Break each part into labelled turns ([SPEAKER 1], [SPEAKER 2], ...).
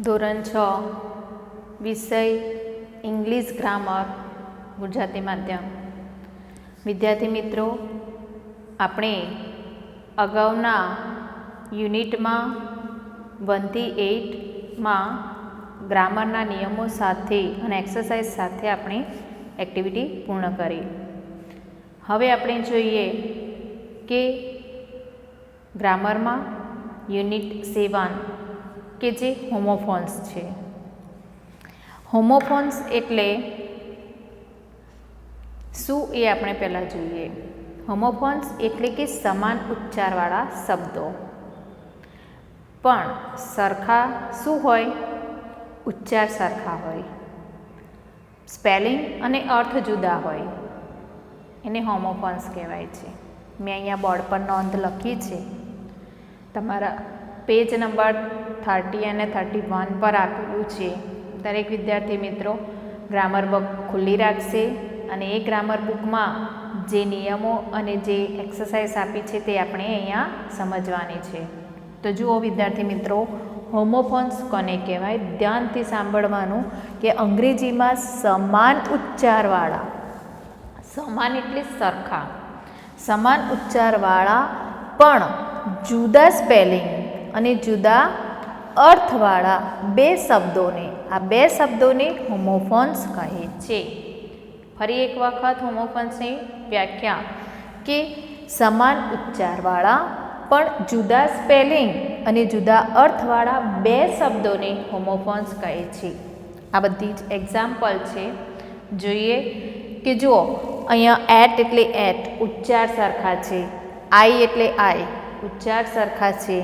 [SPEAKER 1] ધોરણ 6 વિષય English grammar Gujarati માધ્યમ. વિદ્યાર્થી મિત્રો, આપણે અગાઉના યુનિટમાં 1 થી 8માં ગ્રામરના નિયમો સાથે અને એક્સરસાઇઝ સાથે આપણે એક્ટિવિટી પૂર્ણ કરી. હવે આપણે જોઈએ કે ગ્રામરમાં યુનિટ 7 કે જે હોમોફોન્સ છે. હોમોફોન્સ એટલે શું એ આપણે પહેલાં જોઈએ. હોમોફોન્સ એટલે કે સમાન ઉચ્ચારવાળા શબ્દો પણ સરખા શું હોય, ઉચ્ચાર સરખા હોય, સ્પેલિંગ અને અર્થ જુદા હોય, એને હોમોફોન્સ કહેવાય છે. મેં અહીંયા બોર્ડ પર નોંધ લખી છે. તમારા પેજ નંબર 30 અને 31 પર આપેલું છે. દરેક વિદ્યાર્થી મિત્રો ગ્રામર બુક ખુલ્લી રાખશે અને એ ગ્રામર બુકમાં જે નિયમો અને જે એક્સરસાઇઝ આપી છે તે આપણે અહીંયા સમજવાની છે. તો જુઓ વિદ્યાર્થી મિત્રો, હોમોફોન્સ કોને કહેવાય? ધ્યાનથી સાંભળવાનું કે અંગ્રેજીમાં સમાન ઉચ્ચારવાળા, સમાન એટલે સરખા, સમાન ઉચ્ચારવાળા પણ જુદા સ્પેલિંગ અને જુદા અર્થવાળા બે શબ્દોને, આ બે શબ્દોને હોમોફોન્સ કહે છે. ફરી એક વખત હોમોફોન્સની વ્યાખ્યા કે સમાન ઉચ્ચારવાળા પણ જુદા સ્પેલિંગ અને જુદા અર્થવાળા બે શબ્દોને હોમોફોન્સ કહે છે. આ બધી જ એક્ઝામ્પલ છે. જોઈએ કે જુઓ, અહીંયા એટ એટલે એટ, ઉચ્ચાર સરખા છે. આઈ એટલે આઈ, ઉચ્ચાર સરખા છે.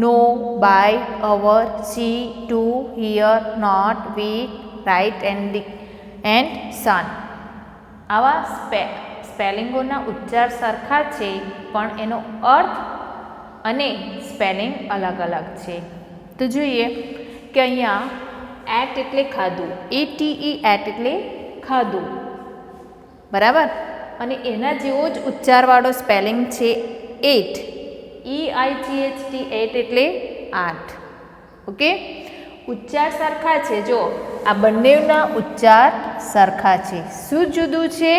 [SPEAKER 1] No, by, our, see, to, here, not, we, right and son. આવા સ્પેલિંગોના ઉચ્ચાર સરખા છે પણ એનો અર્થ અને સ્પેલિંગ અલગ અલગ છે. તો જોઈએ કે અહીંયા એટ એટલે ખાધું, ATE એટ એટલે ખાધું, બરાબર. અને એના જેવો જ ઉચ્ચારવાળો સ્પેલિંગ છે એટ, EIGHT, એટ એટલે 8. ઓકે, ઉચ્ચાર સરખા છે. જો આ બંનેના ઉચ્ચાર સરખા છે. શું જુદું છે?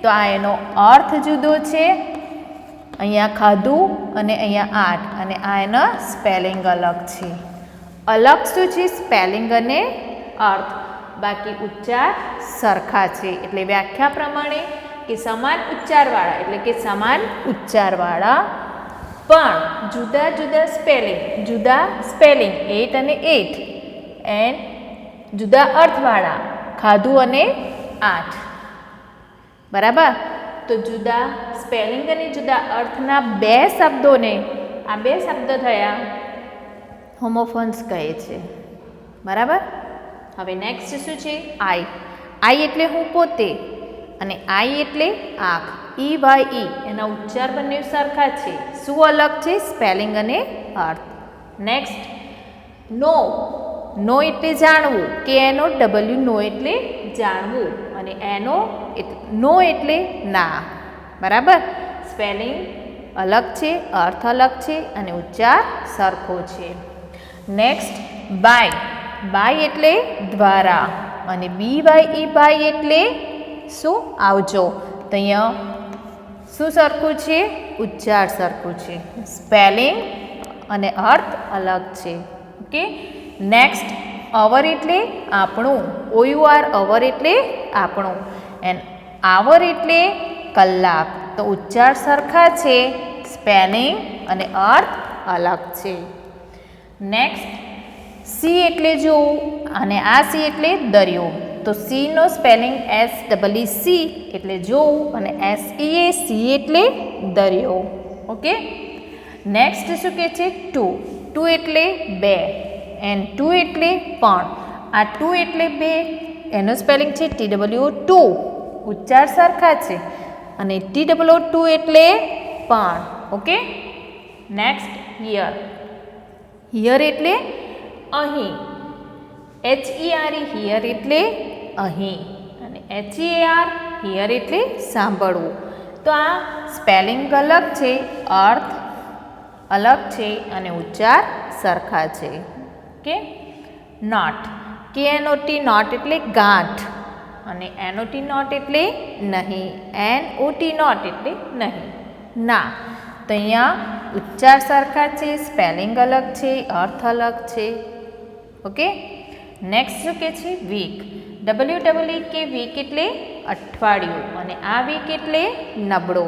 [SPEAKER 1] તો આ એનો અર્થ જુદો છે. અહીંયા ખાધું અને અહીંયા 8, અને આ એના સ્પેલિંગ અલગ છે. અલગ શું છે? સ્પેલિંગ અને અર્થ, બાકી ઉચ્ચાર સરખા છે. એટલે વ્યાખ્યા પ્રમાણે કે સમાન ઉચ્ચારવાળા એટલે કે સમાન ઉચ્ચારવાળા પણ જુદા જુદા સ્પેલિંગ 8 અને 8 એન્ડ જુદા અર્થવાળા ખાધું અને 8, બરાબર. તો જુદા સ્પેલિંગ અને જુદા અર્થના બે શબ્દોને, આ બે શબ્દો થયા હોમોફોન્સ કહે છે, બરાબર. હવે નેક્સ્ટ શું છે? આઈ એટલે હું પોતે, અને આઈ એટલે આંખ, EYE, એના ઉચ્ચાર બંને સરખા છે. શું અલગ છે? સ્પેલિંગ અને અર્થ. નેક્સ્ટ નો એટલે જાણવું, KNOW, નો એટલે જાણવું, અને નો એટલે ના, બરાબર. સ્પેલિંગ અલગ છે, અર્થ અલગ છે અને ઉચ્ચાર સરખો છે. નેક્સ્ટ બાય એટલે દ્વારા, અને BYE બાય એટલે શું? આવજો. તો અહીંયા શું સરખું છે? ઉચ્ચાર સરખું છે, સ્પેલિંગ અને અર્થ અલગ છે. ઓકે. નેક્સ્ટ અવર એટલે આપણું, OUR, અવર એટલે આપણું, એન્ડ આવર એટલે કલાક. તો ઉચ્ચાર સરખા છે, સ્પેલિંગ અને અર્થ અલગ છે. નેક્સ્ટ સી એટલે જોવું, અને આ સી એટલે દરિયો. તો સીનો સ્પેલિંગ SEEC એટલે જોવું, અને SEAC એટલે દરિયો. ઓકે. નેક્સ્ટ શું કહે છે? ટુ એટલે બે, એન્ડ ટુ એટલે પણ. આ ટુ એટલે બે, એનો સ્પેલિંગ છે TWO, ઉચ્ચાર સરખા છે, અને TWO એટલે પણ. ઓકે. નેક્સ્ટ હિયર એટલે અહીં, HERE, હિયર એટલે અહીં, અને HEAR, હિયર એટલે સાંભળવું. તો આ સ્પેલિંગ અલગ છે, અર્થ અલગ છે અને ઉચ્ચાર સરખા છે. ઓકે. નોટ. KNOT નોટ એટલે ગાંઠ અને NOT નોટ એટલે નહીં. NOT નોટ એટલે નહીં, ના. તો અહીંયા ઉચ્ચાર સરખા છે, સ્પેલિંગ અલગ છે, અર્થ અલગ છે. ઓકે. નેક્સ્ટ શું કે છે? વીક. WEEK વીક એટલે અઠવાડિયું અને આ વીક એટલે નબળો.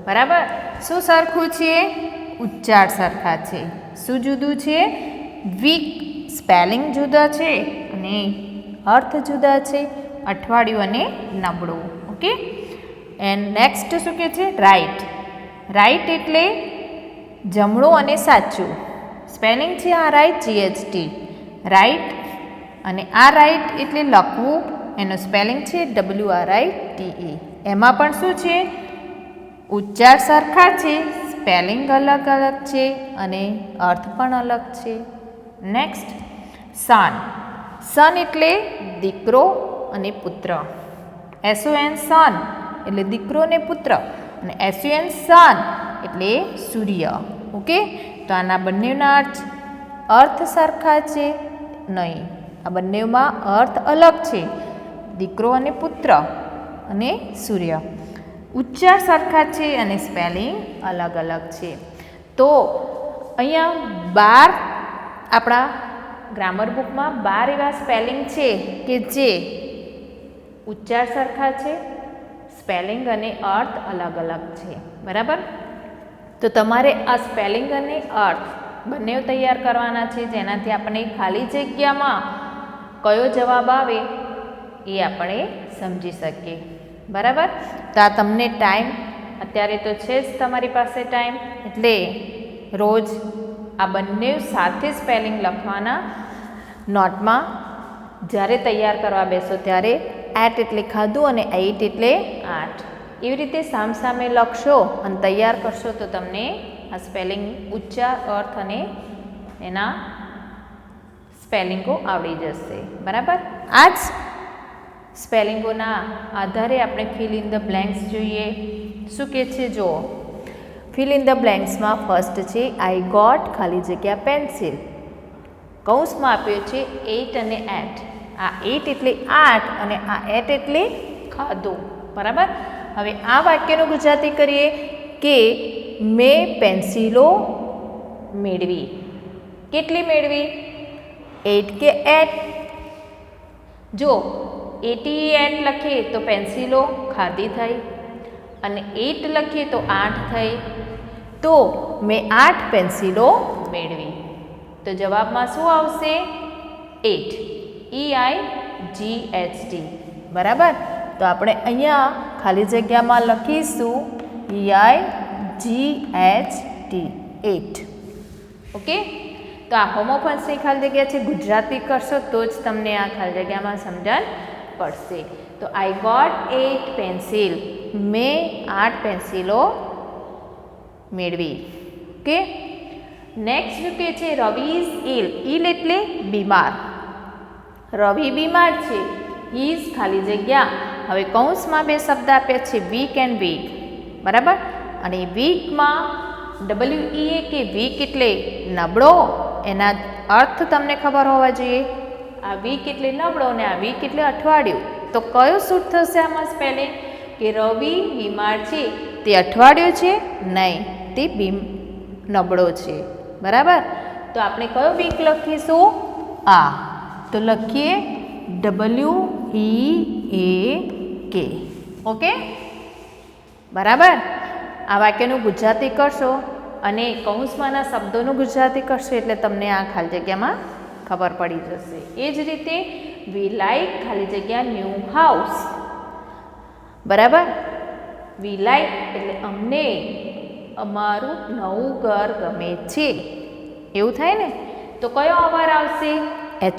[SPEAKER 1] બરાબર. શું સરખું છે? ઉચ્ચાર સરખા છે. શું જુદું છે? વીક સ્પેલિંગ જુદા છે અને અર્થ જુદા છે, અઠવાડિયું અને નબળું. ઓકે. એન્ડ નેક્સ્ટ શું કે છે? રાઈટ. રાઈટ એટલે જમણું અને સાચું. સ્પેલિંગ છે આ રાઈટ, GHT રાઈટ. અને આ રાઈટ એટલે લખવું, એનો સ્પેલિંગ છે WRITE. એમાં પણ શું છે? ઉચ્ચાર સરખા છે, સ્પેલિંગ અલગ અલગ છે અને અર્થ પણ અલગ છે. નેક્સ્ટ સન. સન એટલે દીકરો અને પુત્ર. SON સન એટલે દીકરો અને પુત્ર અને SUN સન એટલે સૂર્ય. ઓકે. તો આના બંનેના અર્થ સરખા છે નહીં, આ બંનેમાં અર્થ અલગ છે, દીકરો અને પુત્ર અને સૂર્ય. ઉચ્ચાર સરખા છે અને સ્પેલિંગ અલગ અલગ છે. તો અહીંયા 12 આપણા ગ્રામર બુકમાં 12 એવા સ્પેલિંગ છે કે જે ઉચ્ચાર સરખા છે, સ્પેલિંગ અને અર્થ અલગ અલગ છે. બરાબર. તો તમારે આ સ્પેલિંગ અને અર્થ બંને તૈયાર કરવાના છે, જેનાથી આપણે ખાલી જગ્યામાં કયો જવાબ આવે એ આપણે સમજી શકીએ. બરાબર. તો આ તમને ટાઈમ અત્યારે તો છે જ તમારી પાસે ટાઈમ, એટલે રોજ આ બંને સાથે સ્પેલિંગ લખવાના નોટમાં. જ્યારે તૈયાર કરવા બેસો ત્યારે 8 એટલે ખાધું અને 8 એટલે 8 એવી રીતે સામસામે લખશો અને તૈયાર કરશો તો તમને આ સ્પેલિંગ, ઉચ્ચાર, અર્થ અને એના સ્પેલિંગો આવડી જશે. બરાબર. આ જ સ્પેલિંગોના આધારે આપણે ફિલ ઇન ધ બ્લેન્ક્સ જોઈએ. શું કહે છે? જો ફિલ ઇન ધ બ્લેન્ક્સમાં ફર્સ્ટ છે આઈ ગોટ ખાલી જગ્યા પેન્સિલ. કૌંસમાં આપ્યો છે 8 અને 8. આ 8 એટલે 8 અને આ 8 એટલે ખાધું. બરાબર. હવે આ વાક્યનું ગુજરાતી કરીએ કે મેં પેન્સિલો મેળવી. કેટલી મેળવી? 8 કે 8? જો 88 લખીએ તો પેન્સિલો ખાધી થઈ અને 8 લખીએ તો 8 થઈ. તો મેં 8 પેન્સિલો મેળવી. તો જવાબમાં શું આવશે? 8. EIGHT. બરાબર. તો આપણે અહીંયા ખાલી જગ્યામાં લખીશું EIGHT 8. ઓકે. તો આ હોમોફોન્સની ખાલી જગ્યા છે, ગુજરાતી કરશો તો જ તમને આ ખાલી જગ્યામાં સમજણ પડશે. તો આઈ ગોટ 8 પેન્સિલ. મેં 8 પેન્સિલો મેળવી. ઓકે. નેક્સ્ટ કે છે રવિ ઇઝ ઇલ. ઇલ એટલે બીમાર. રવિ બીમાર છે. હી ઇઝ ખાલી જગ્યા. હવે કૌંસમાં 2 શબ્દ આપ્યા છે વીક એન્ડ વીક. બરાબર. અને વીકમાં WEAK વીક એટલે નબળો. એના અર્થ તમને ખબર હોવા જોઈએ. આ વીક એટલે નબળો અને આ વીક એટલે અઠવાડિયું. તો કયો સૂટ થશે આમાં સ્પેલિંગ? કે રવિ બીમાર છે તે અઠવાડિયું છે? નહીં, તે નબળો છે. બરાબર. તો આપણે કયો વીક લખીશું? આ. તો લખીએ WEAK. ઓકે. બરાબર. આ વાક્યનું ગુજરાતી કરશો અને કૌંસમાંના શબ્દોનું ગુજરાતી કરશો એટલે તમને આ ખાલી જગ્યામાં ખબર પડી જશે. એ જ રીતે વી લાઈક ખાલી જગ્યા ન્યૂ હાઉસ. બરાબર. વી લાઈક એટલે અમને અમારું નવું ઘર ગમે છે, એવું થાય ને. તો કયો અવર આવશે?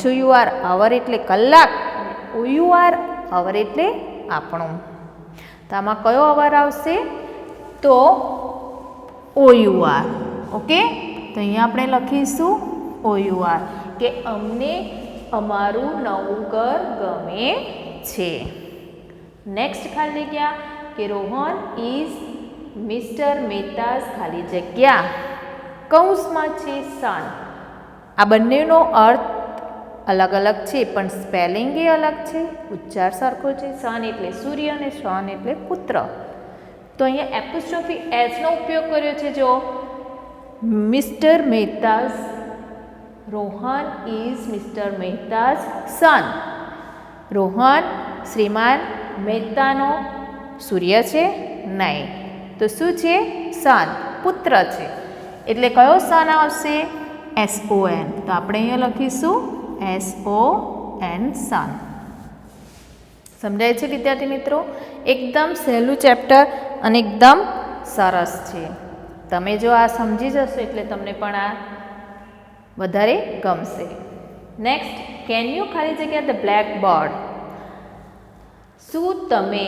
[SPEAKER 1] HOUR અવર એટલે કલાક અને OUR અવર એટલે આપણું. તો આમાં કયો અવર આવશે? તો OUR. ઓકે. તો અહીંયા આપણે લખીશું OUR કે અમને અમારું નવું ઘર ગમે છે. નેક્સ્ટ ખાલી જગ્યા કે રોહન ઇઝ મિસ્ટર મહેતાઝ ખાલી જગ્યા. કૌંસમાં છે સન. આ બંનેનો અર્થ અલગ અલગ છે પણ સ્પેલિંગ એ અલગ છે, ઉચ્ચાર સરખો છે. સન એટલે સૂર્ય અને સન એટલે પુત્ર. તો અહીંયા એપોસ્ટ્રોફી એસનો ઉપયોગ કર્યો છે. જો મિસ્ટર મહેતાઝ, રોહન ઇઝ મિસ્ટર મહેતાઝ સન. રોહન શ્રીમાન મહેતાનો સૂર્ય છે? નહીં. તો શું છે? સન, પુત્ર છે. એટલે કયો સન આવશે? SON. તો આપણે અહીંયા લખીશું SON, સન. સમજાય છે વિદ્યાર્થી મિત્રો? એકદમ સહેલું ચેપ્ટર અને એકદમ સરસ છે. તમે જો આ સમજી જશો એટલે તમને પણ આ વધારે ગમશે. નેક્સ્ટ, કેન યુ ખાલી જગ્યા ધ બ્લેક બોર્ડ. શું તમે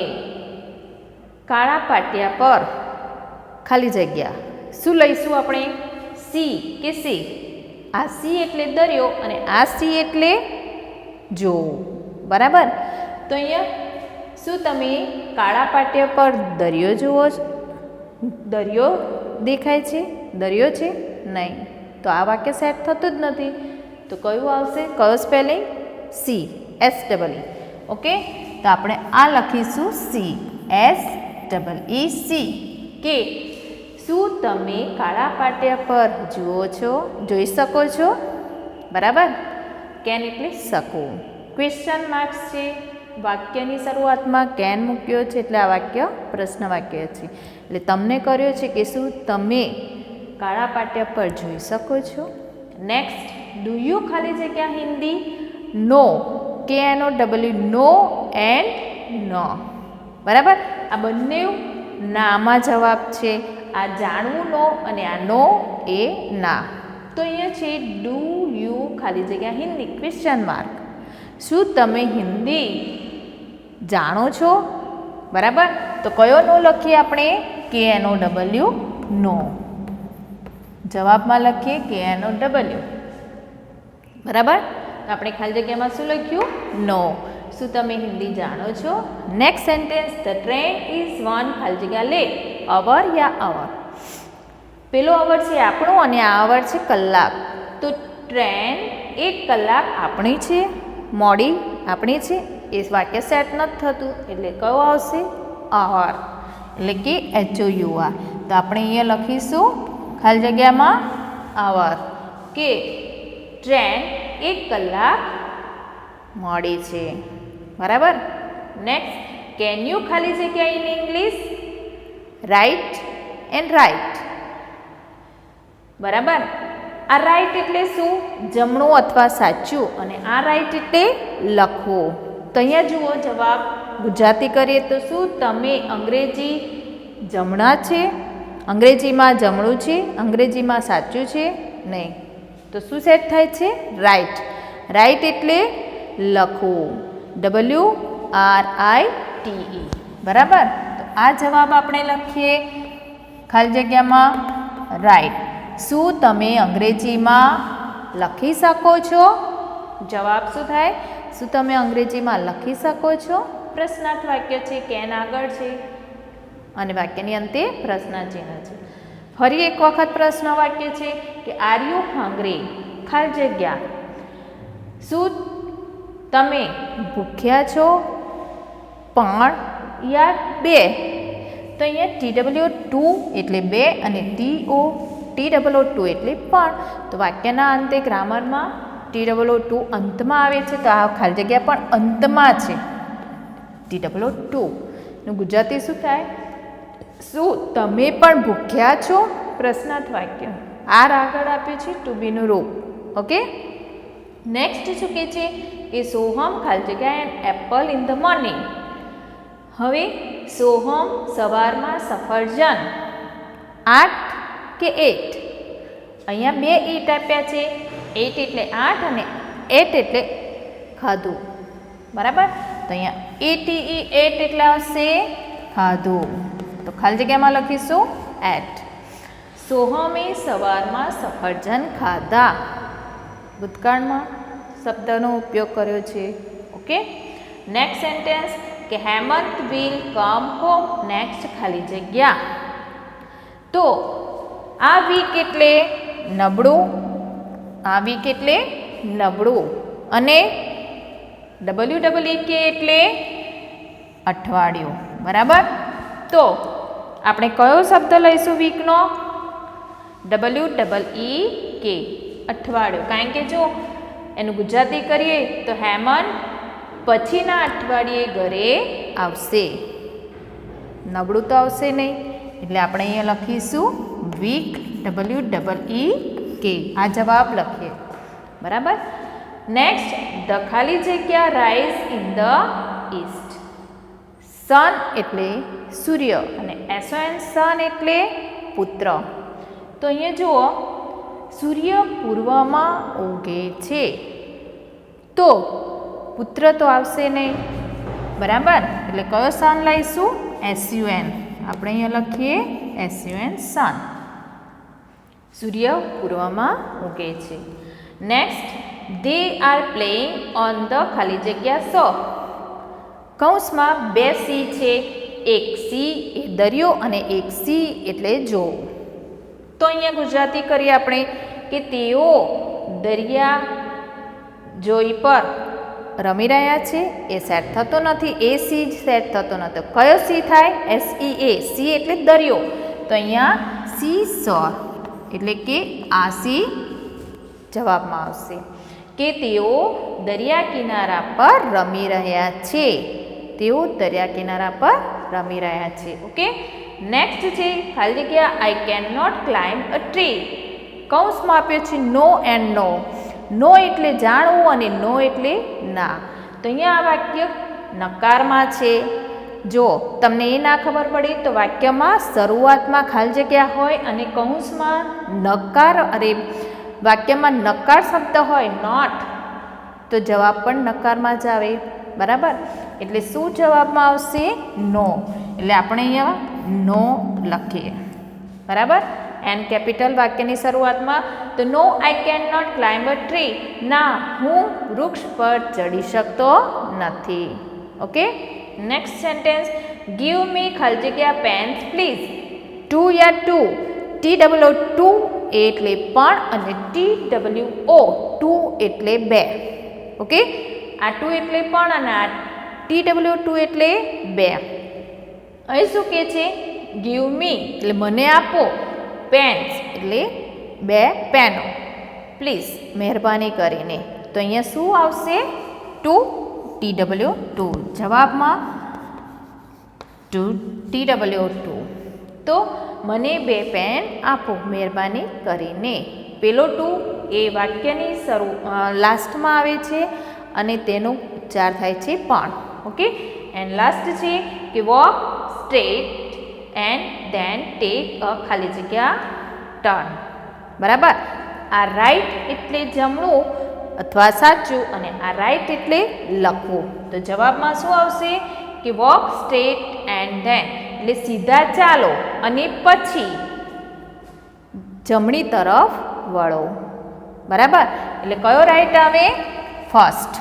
[SPEAKER 1] કાળા પાટિયા પર ખાલી જગ્યા શું લઈશું આપણે? સી કે સી. આ સી એટલે દરિયો અને આ સી એટલે જોવું. બરાબર? તો અહીંયા શું તમે કાળા પાટિયા પર દરિયો જુઓ છો? દરિયો દેખાય છે? દરિયો છે? નહીં. તો આ વાક્ય સેટ થતું જ નથી. તો કયું આવશે? કયો સ્પેલિંગ? C, SEE. ઓકે, તો આપણે આ લખીશું સી, SEE. કે શું તમે કાળા પાટિયા પર જુઓ છો? જોઈ શકો છો? બરાબર? કેન એટલે શકો. ક્વેશ્ચન માર્ક્સ છે. વાક્યની શરૂઆતમાં કેન મૂક્યો છે એટલે આ વાક્ય પ્રશ્ન વાક્ય છે. એટલે તમને કર્યો છે કે શું તમે કાળા પાટિયા પર જોઈ શકો છો? નેક્સ્ટ, ડુ યુ ખાલી જગ્યા હિન્દી નો, KNOW, નો એન્ડ નો. બરાબર? આ બંને નામાં જવાબ છે. આ જાણવું નો અને આ નો એ ના. તો અહીંયા છે ડુ યુ ખાલી જગ્યા હિન્દી ક્વેશ્ચન માર્ક. શું તમે હિન્દી જાણો છો? બરાબર? તો કયો નો લખીએ આપણે? KNOW, નો. જવાબમાં લખીએ KNOW. બરાબર? તો આપણે ખાલી જગ્યામાં શું લખ્યું? નો. શું તમે હિન્દી જાણો છો? Next sentence, the train is one ખાલી જગ્યા લેટ. અવર યા અવર. પેલો અવર છે આપણું અને આ અવર છે કલાક. તો ટ્રેન 1 કલાક આપણી છે, મોડી આપણી છે. એ વાક્ય સેટ નથી થતું એટલે કયો આવશે? અવર. એટલે કે HOUR. તો આપણે અહીંયા લખીશું ખાલી જગ્યામાં અવર. કે ટ્રેન 1 કલાક મોડી છે. બરાબર? નેક્સ્ટ, કેન યુ ખાલી જગ્યા in English write and right. બરાબર? આ રાઇટ એટલે શું? જમણું અથવા સાચું. અને આ રાઇટ એટલે લખવું. તો અહીંયા જુઓ જવાબ ગુજરાતી કરીએ તો શું તમે અંગ્રેજી જમણા છે? અંગ્રેજીમાં જમણું છે, અંગ્રેજીમાં સાચું છે? નહીં. તો શું સેટ થાય છે? રાઇટ. રાઇટ એટલે લખવું. WRITE. બરાબર? તો આ જવાબ આપણે લખીએ ખાલી જગ્યામાં રાઇટ. શું તમે અંગ્રેજીમાં લખી શકો છો? જવાબ શું થાય? શું તમે અંગ્રેજીમાં લખી શકો છો? પ્રશ્નાર્થ વાક્ય છે, કેન આગળ છે અને વાક્યની અંતે પ્રશ્નચિહ્ન છે. ફરી એક વખત પ્રશ્ન વાક્ય છે કે આર યુ હંગ્રી ખાલી જગ્યા. શું તમે ભૂખ્યા છો? પણ યા 2. તો અહીંયા TW2 એટલે 2 અને TWO2 એટલે પણ. તો વાક્યના અંતે ગ્રામરમાં TWO2 અંતમાં આવે છે તો આ ખાલી જગ્યા પણ અંતમાં છે. TWO2 નું ગુજરાતી શું થાય? શું તમે પણ ભૂખ્યા છો? પ્રશ્નાર્થ વાક્ય. આર આગળ આપ્યું છે ટુ બીનું રૂપ. ઓકે, નેક્સ્ટ શું કહે છે કે સોહમ ખાલી જગ્યા N apple in the morning. હવે સોહમ સવારમાં સફરજન 8 કે 8. અહીંયા 2 ઈટ આપ્યા છે. 8 એટલે 8 અને 8 એટલે ખાધું. બરાબર? તો અહીંયા ATE 8 એટલે આવશે ખાધું. તો ખાલી જગ્યામાં લખીશું એટ. સોહમે સવારમાં સફરજન ખાધા. ભૂતકાળમાં શબ્દનો ઉપયોગ કર્યો છે. ઓકે, નેક્સ્ટ સેન્ટેન્સ કે Hemant will come home next ખાલી જગ્યા. તો આ વીક એટલે નબળું. આ વીક એટલે નબળું. અને WEEK એટલે અઠવાડિયું. બરાબર. તો આપણે કયો શબ્દ લઈશું વીકનો? WEEK અઠવાડિયું. કારણ કે જો એનું ગુજરાતી કરીએ તો હેમંત પછીના અઠવાડિયે ઘરે આવશે. નબળું તો આવશે નહીં, એટલે આપણે અહીંયા લખીશું વીક WEEK. આ જવાબ લખીએ. બરાબર. નેક્સ્ટ, ધ ખાલી જગ્યા રાઇઝ ઇન ધ ઈસ્ટ. સન એટલે સૂર્ય અને SON સન એટલે પુત્ર. તો અહીંયા જુઓ, સૂર્ય પૂર્વમાં ઉગે છે તો પુત્ર તો આવશે નહીં. બરાબર. એટલે કયો સન લઈશું? SUN. આપણે અહીંયા લખીએ SUN સન. સૂર્ય પૂર્વમાં ઉગે છે. Next, they are playing on the ખાલી જગ્યા સો. કૌંસમાં બે સી છે, એક સી એ દરિયો અને એક સી એટલે જોવું. તો અહીંયા ગુજરાતી કરીએ આપણે કે તેઓ દરિયા જોઈ પર રમી રહ્યા છે. એ સેટ થતો નથી, એ સી જ સેટ થતો નથી. કયો સી થાય? SEA. સી એટલે દરિયો. તો અહીંયા સી સોર એટલે કે આ સી જવાબમાં આવશે કે તેઓ દરિયા કિનારા પર રમી રહ્યા છે. તેઓ દરિયા કિનારા પર રમી રહ્યા છે. ઓકે. નેક્સ્ટ છે ખાલી જગ્યા I can not climb a tree. કૌંસમાં આપ્યો છે નો એન્ડ નો. નો એટલે જાણવું અને નો એટલે ના. તો અહીંયા આ વાક્ય નકારમાં છે. જો તમને એ ના ખબર પડી તો વાક્યમાં શરૂઆતમાં ખાલી જગ્યા હોય અને કૌંસમાં નકાર, અરે વાક્યમાં નકાર શબ્દ હોય નોટ, તો જવાબ પણ નકારમાં જ આવે. બરાબર. એટલે શું જવાબમાં આવશે? નો. એટલે આપણે અહીંયા નો લખીએ. બરાબર. એન કેપિટલ વાક્યની શરૂઆતમાં તો no I can not climb a tree. ના, હું વૃક્ષ પર ચડી શકતો નથી. Okay. Next sentence, give me ખાલી જગ્યા પેન્સ પ્લીઝ. ટુ યા ટુ. TWO ટુ એટલે પણ અને TWO ટુ એટલે બે. ઓકે. આ ટુ એટલે પણ અને આ TWO ટુ એટલે બે. અહીં શું કહે છે? ગીવ મી એટલે મને આપો, પેન્સ એટલે બે પેનો, પ્લીઝ મહેરબાની કરીને. તો અહીંયા શું આવશે? Two TWO two. જવાબમાં ટુ TWO ટુ. તો મને બે પેન આપો મહેરબાની કરીને. પેલો ટુ એ વાક્યની લાસ્ટમાં આવે છે અને તેનો ઉચ્ચાર થાય છે પણ. ઓકે. એન્ડ લાસ્ટ છે કે walk straight and then take અ ખાલી જગ્યા ટર્ન. બરાબર. આ રાઈટ એટલે જમણું અથવા સાચું અને આ રાઈટ એટલે લખવું. તો જવાબમાં શું આવશે? કે વોક સ્ટ્રેટ એન્ડ ધેન એટલે સીધા ચાલો અને પછી જમણી તરફ વળો. બરાબર. એટલે કયો રાઈટ આવે? ફર્સ્ટ.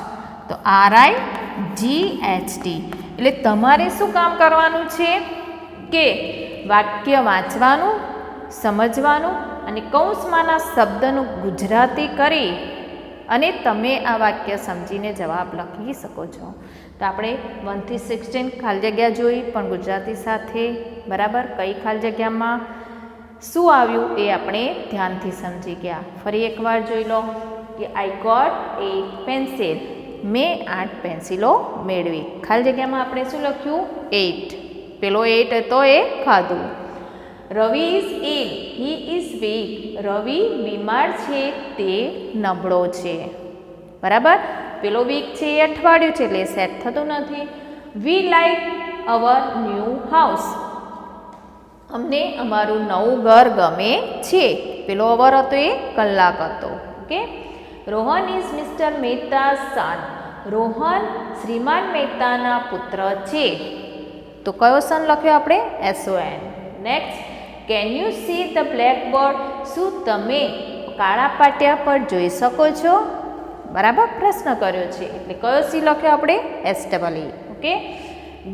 [SPEAKER 1] તો RIGHT. એટલે તમારે શું કામ કરવાનું છે કે વાક્ય વાંચવાનું, સમજવાનું અને કૌંસમાંના શબ્દનું ગુજરાતી કરી અને તમે આ વાક્ય સમજીને જવાબ લખી શકો છો. તો આપણે 1 થી 16 ખાલી જગ્યા જોઈ પણ ગુજરાતી સાથે. બરાબર. કઈ ખાલી જગ્યામાં શું આવ્યું એ આપણે ધ્યાનથી સમજી ગયા. ફરી એકવાર જોઈ લો કે આઈ ગોટ 8 પેન્સિલ. મેં 8 પેન્સિલો મેળવી. ખાલી જગ્યામાં આપણે શું લખ્યું? 8. પેલો 8 હતો એ ખાધું. Ravi is ill. He is weak. રવિ બીમાર છે, તે નબળો છે. બરાબર. પેલો વીક છે એ અઠવાડિયું છે એટલે સેટ થતું નથી. વી લાઈક અવર ન્યૂ હાઉસ. અમને અમારું નવું ઘર ગમે છે. પેલો અવર હતો એ કલાક હતો. Okay. Rohan is mister Mehta son. Rohan શ્રીમાન મહેતાના પુત્ર છે. તો કયો સન લખ્યો આપણે? SON. Next, can you see the blackboard. શું તમે કાળા પાટિયા પર જોઈ શકો છો? બરાબર. પ્રશ્ન કર્યો છે એટલે કયો સી લખ્યો આપણે? SEE. Okay.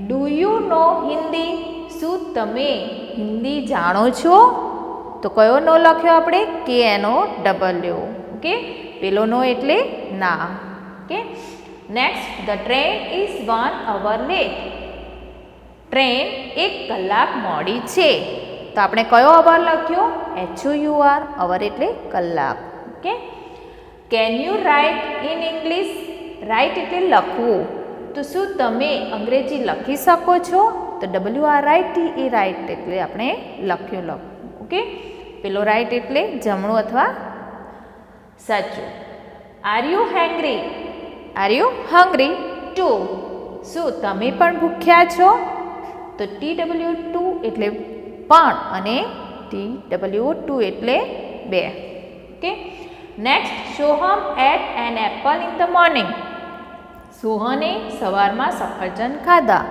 [SPEAKER 1] Do you know Hindi. શું તમે હિન્દી જાણો છો? તો કયો નો લખ્યો આપણે? KNOW. ઓકે. પેલો નો એટલે ના. Okay. Okay. Next, the train is 1 hour late. Train 1 કલાક મોડી છે. તો આપણે કયો અવર લખ્યો? HOUR. અવર એટલે કલાક. Okay. Can you write in English? Write એટલે લખવું. તો શું તમે અંગ્રેજી લખી શકો છો? તો WRITE એ રાઇટ એટલે આપણે લખ્યું. ઓકે. પેલો રાઇટ એટલે જમણું અથવા સાચું. Are you hungry? Are you hungry too? શું તમે પણ ભૂખ્યા છો? તો TW2 એટલે પણ અને TW2 એટલે બે. Okay. Next, Soham ate an apple in the morning. સોહને સવારમાં સફરજન ખાધા.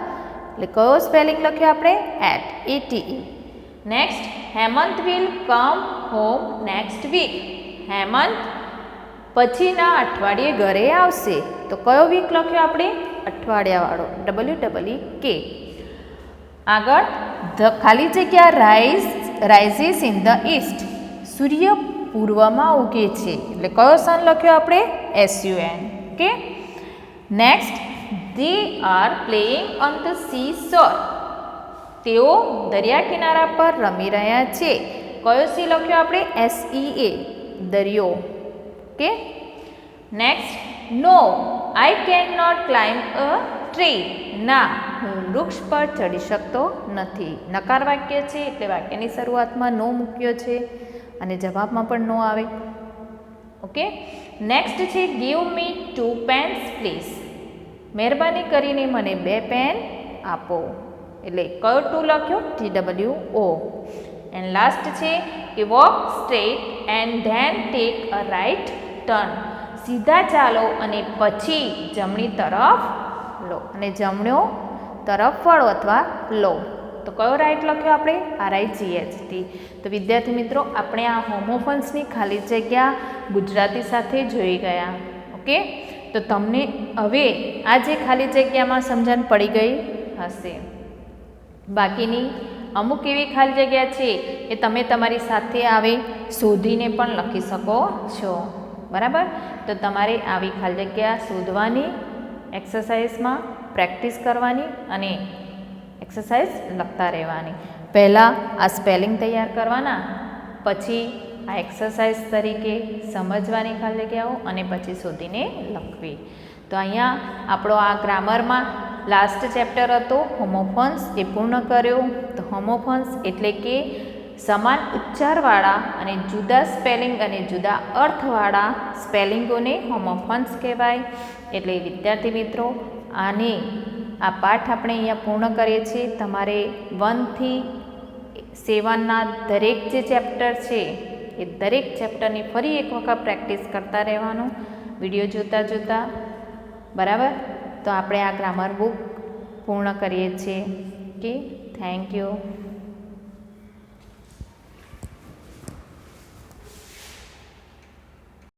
[SPEAKER 1] એટલે કયો સ્પેલિંગ લખ્યો આપણે? Ate, ATE. Next, Hemant will come home next week. Hemant પછીના અઠવાડિયે ઘરે આવશે. તો કયો વીક લખ્યો આપણે? અઠવાડિયાવાળો, WEEK. આગળ, ધ ખાલી જગ્યા રાઇઝિસ ઇન ધ ઈસ્ટ. સૂર્ય પૂર્વમાં ઉગે છે. એટલે કયો સન લખ્યો આપણે? SUN. Okay. Next, they are playing on the seashore. તેઓ દરિયા કિનારા પર રમી રહ્યા છે. કયો સી લખ્યો આપણે? SEA, દરિયો. Okay. Next, no I can not climb a tree. ના, હું વૃક્ષ પર ચડી શકતો નથી. નકાર વાક્ય છે એટલે વાક્યની શરૂઆતમાં નો મૂક્યો છે અને જવાબમાં પણ નો આવે. ઓકે. નેક્સ્ટ છે, ગીવ મી 2 pens પ્લીઝ. મહેરબાની કરીને મને 2 પેન આપો. એટલે કયો 2 લખ્યો? TWO. એન્ડ લાસ્ટ છે કે walk straight and then take a right turn. સીધા ચાલો અને પછી જમણી તરફ લો. અને જમણો તરફ વળો અથવા લો. તો કયો રાઇટ લખ્યો આપણે? RIGHT. તો વિદ્યાર્થી મિત્રો, આપણે આ હોમોફોન્સની ખાલી જગ્યા ગુજરાતી સાથે જોઈ ગયા. ઓકે. તો તમને હવે આ જે ખાલી જગ્યામાં સમજણ પડી ગઈ હશે. બાકીની અમુક એવી ખાલી જગ્યા છે એ તમે તમારી સાથે આવે શોધીને પણ લખી શકો છો. બરાબર. તો તમારે આવી ખાલી જગ્યા શોધવાની, એક્સરસાઇઝમાં પ્રેક્ટિસ કરવાની અને એક્સરસાઇઝ લખતા રહેવાની. પહેલાં આ સ્પેલિંગ તૈયાર કરવાના, પછી આ એક્સરસાઇઝ તરીકે સમજવાની ખાલી જગ્યાઓ અને પછી શોધીને લખવી. તો અહીંયા આપણો આ ગ્રામરમાં લાસ્ટ ચેપ્ટર હતો હોમોફોન્સ, એ પૂર્ણ કર્યો. તો હોમોફોન્સ એટલે કે સમાન ઉચ્ચારવાળા અને જુદા સ્પેલિંગ અને જુદા અર્થવાળા સ્પેલિંગોને હોમોફોન્સ કહેવાય. એટલે વિદ્યાર્થી મિત્રો, આ પાઠ આપણે અહીંયા પૂર્ણ કરીએ છીએ. તમારે 1 થી 7ના દરેક જે ચેપ્ટર છે એ દરેક ચેપ્ટરની ફરી એક વખત પ્રેક્ટિસ કરતા રહેવાનું, વિડીયો જોતા. બરાબર. તો આપણે આ ગ્રામર બુક પૂર્ણ કરીએ છીએ. ઓકે. Thank you.